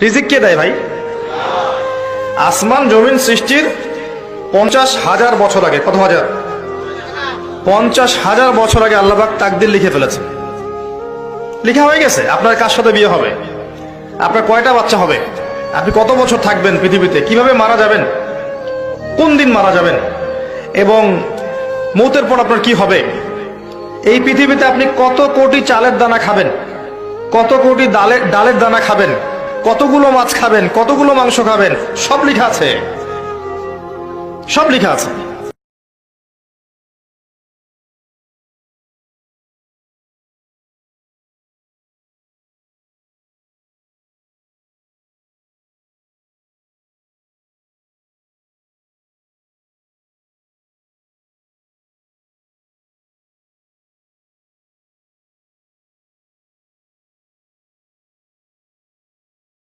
রিজিক কে দেয় ভাই? আসমান জমিন সৃষ্টির 50,000 বছর আগে, কত হাজার? 50,000 বছর আগে আল্লাহ পাক তাকদির লিখে ফেলেছে। লিখা হয়ে গেছে আপনার কার সাথে বিয়ে হবে, আপনার কয়টা বাচ্চা হবে, আপনি কত বছর থাকবেন পৃথিবীতে, কিভাবে মারা যাবেন, কোন দিন মারা যাবেন, এবং মৌতের পর আপনার কি হবে। এই পৃথিবীতে আপনি কত কোটি চালের দানা খাবেন, কত কোটি ডালের দানা খাবেন, কতগুলো মাছ খাবেন, কতগুলো মাংস খাবেন, সব লেখা আছে, সব লেখা আছে।